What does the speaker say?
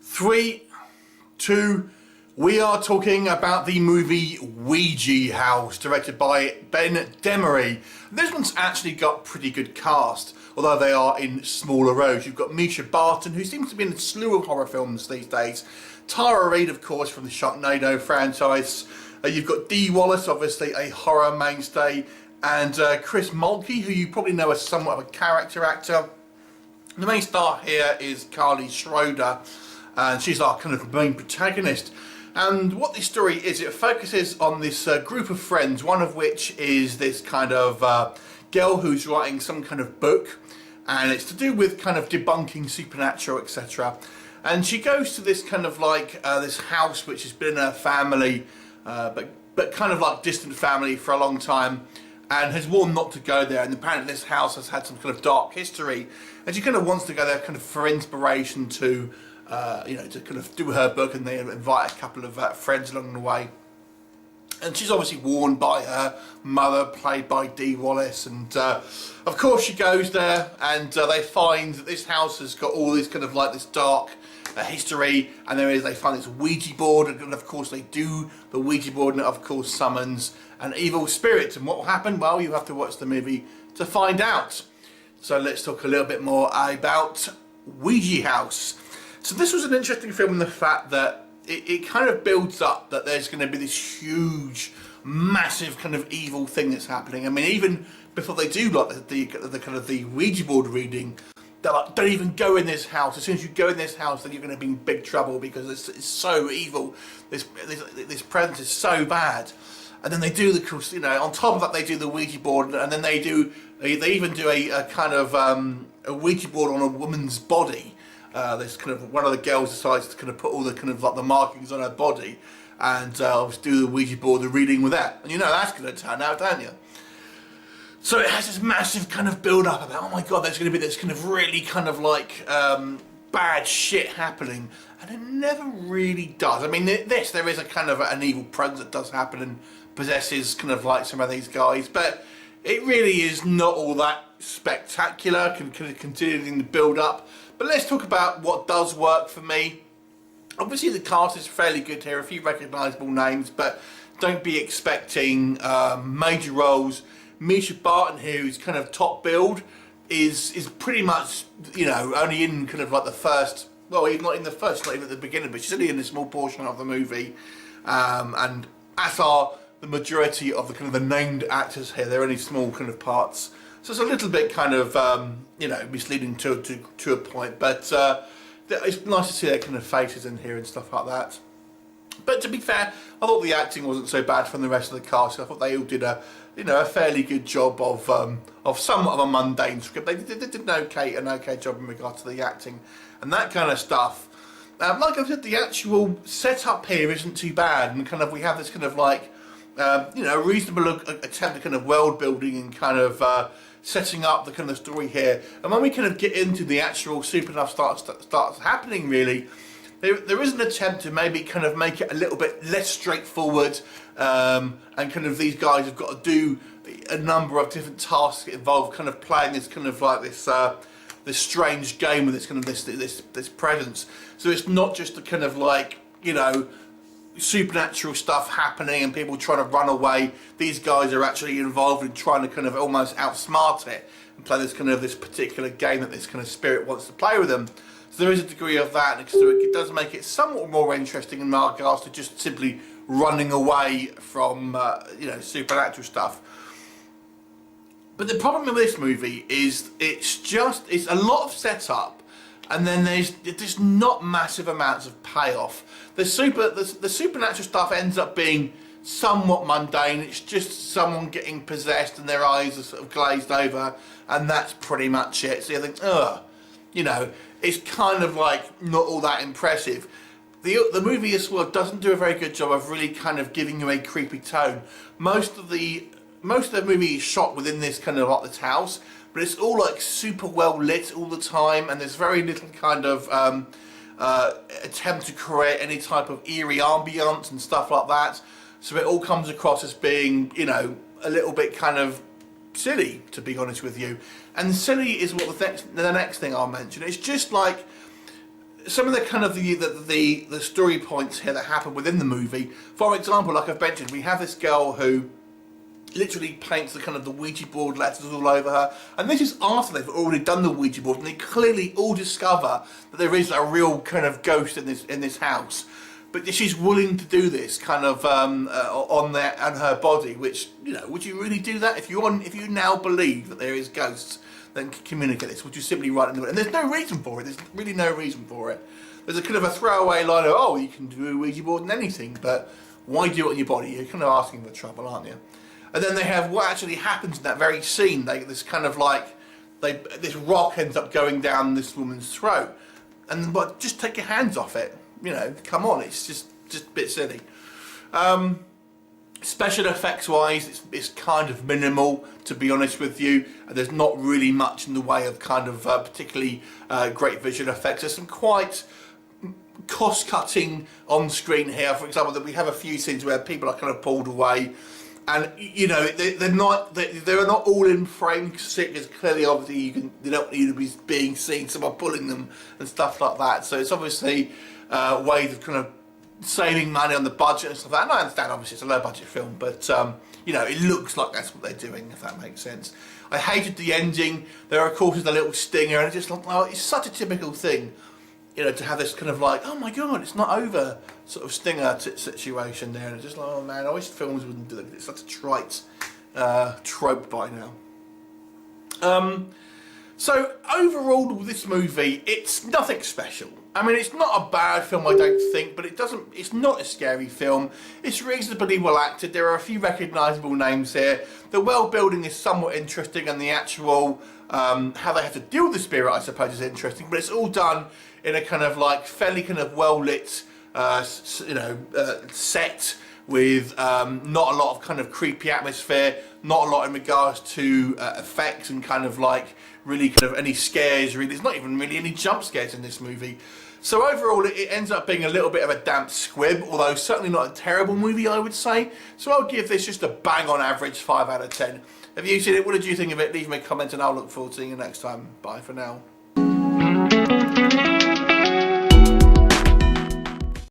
Three, two, we are talking about the movie OUIJA House, directed by Ben Demery. This one's actually got a pretty good cast, although they are in smaller roles. You've got Mischa Barton, who seems to be in a slew of horror films these days. Tara Reid, of course, from the Sharknado franchise. You've got Dee Wallace, obviously a horror mainstay, and Chris Mulkey, who you probably know as somewhat of a character actor. The main star here is Carly Schroeder, and she's our kind of main protagonist. And what this story is, it focuses on this group of friends, one of which is this kind of girl who's writing some kind of book, and it's to do with kind of debunking supernatural, etc. And she goes to this kind of like this house which has been in her family, but kind of like distant family for a long time, and has warned not to go there. And apparently this house has had some kind of dark history, and she kind of wants to go there kind of for inspiration to you know, to kind of do her book, and they invite a couple of friends along the way. And she's obviously warned by her mother, played by Dee Wallace, and of course she goes there, and they find that this house has got all this kind of like this dark history, and they find this Ouija board, and of course they do the Ouija board, and it of course summons an evil spirit. And what will happen? Well, you have to watch the movie to find out. So let's talk a little bit more about OUIJA House. So this was an interesting film in the fact that it kind of builds up that there's going to be this huge, massive kind of evil thing that's happening. I mean, even before they do like the kind of the Ouija board reading, they're like, don't even go in this house. As soon as you go in this house, then you're going to be in big trouble because it's so evil. This presence is so bad. And then they do the, you know, on top of that they do the Ouija board, and then they even do a kind of a Ouija board on a woman's body. This kind of, one of the girls decides to kind of put all the kind of like the markings on her body, and do the Ouija board, the reading with that, and you know that's going to turn out, don't you? So it has this massive kind of build up about, oh my god, there's going to be this kind of really kind of like bad shit happening, and it never really does. I mean, there is a kind of an evil presence that does happen and possesses kind of like some of these guys, but it really is not all that spectacular considering the build up. But let's talk about what does work for me. Obviously the cast is fairly good here, a few recognisable names, but don't be expecting major roles. Mischa Barton, who's kind of top billed, is pretty much, you know, only in kind of like the first, well, he's not in the first, not even at the beginning, but she's only in a small portion of the movie. And as are the majority of the kind of the named actors here, they're only small kind of parts. So it's a little bit kind of, you know, misleading to a point, but it's nice to see their kind of faces in here and stuff like that. But to be fair, I thought the acting wasn't so bad from the rest of the cast. I thought they all did a fairly good job of somewhat of a mundane script. They did an okay job in regard to the acting and that kind of stuff. Like I said, the actual setup here isn't too bad, and kind of we have this kind of like, you know, reasonable attempt at kind of world building and kind of setting up the kind of story here. And when we kind of get into the actual supernatural starts happening, really, there is an attempt to maybe kind of make it a little bit less straightforward, and kind of these guys have got to do a number of different tasks that involve kind of playing this kind of like this strange game with this kind of this presence. So it's not just the kind of like, you know, supernatural stuff happening and people trying to run away. These guys are actually involved in trying to kind of almost outsmart it and play this kind of this particular game that this kind of spirit wants to play with them. So there is a degree of that, and so it does make it somewhat more interesting in regards to just simply running away from you know, supernatural stuff. But the problem with this movie is it's a lot of setup, and then there's not massive amounts of payoff. The supernatural stuff ends up being somewhat mundane. It's just someone getting possessed and their eyes are sort of glazed over, and that's pretty much it. So you think, ugh, you know, it's kind of like not all that impressive. The movie as well doesn't do a very good job of really kind of giving you a creepy tone. Most of the movie is shot within this kind of like this house, but it's all like super well lit all the time, and there's very little kind of attempt to create any type of eerie ambience and stuff like that. So it all comes across as being, you know, a little bit kind of silly, to be honest with you. And silly is what the next thing I'll mention. It's just like some of the kind of the story points here that happen within the movie. For example, like I've mentioned, we have this girl who literally paints the kind of the Ouija board letters all over her, and this is after they've already done the Ouija board, and they clearly all discover that there is a real kind of ghost in this house. But she's willing to do this kind of on her body, which, you know, would you really do that if you now believe that there is ghosts? Then communicate this. Would you simply write it? And there's no reason for it. There's really no reason for it. There's a kind of a throwaway line of, oh, you can do a Ouija board and anything, but why do it on your body? You're kind of asking for trouble, aren't you? And then they have what actually happens in that very scene. This kind of like, this rock ends up going down this woman's throat, and but just take your hands off it. You know, come on, it's just a bit silly. Special effects wise, it's kind of minimal, to be honest with you. There's not really much in the way of kind of particularly great visual effects. There's some quite cost-cutting on screen here. For example, that we have a few scenes where people are kind of pulled away, and you know they're not all in frame, because clearly, obviously, they don't need to be being seen. Someone pulling them and stuff like that. So it's obviously ways of kind of saving money on the budget and stuff like that. And I understand, obviously, it's a low budget film, but you know, it looks like that's what they're doing, if that makes sense. I hated the ending. There, of course, is a little stinger, and it's just like, oh, it's such a typical thing, you know, to have this kind of like, oh my god, it's not over sort of stinger situation there. And it's just like, oh man, I wish films wouldn't do that. It's such a trite trope by now. So overall, with this movie, it's nothing special. I mean, it's not a bad film, I don't think, but it's not a scary film. It's reasonably well acted. There are a few recognisable names here. The world building is somewhat interesting, and the actual how they have to deal with the spirit, I suppose, is interesting. But it's all done in a kind of like fairly kind of well lit, set with not a lot of kind of creepy atmosphere, not a lot in regards to effects and kind of like really kind of any scares. Really, there's not even really any jump scares in this movie. So overall, it ends up being a little bit of a damp squib, although certainly not a terrible movie, I would say. So I'll give this just a bang on average 5 out of 10. Have you seen it? What did you think of it? Leave me a comment and I'll look forward to seeing you next time. Bye for now.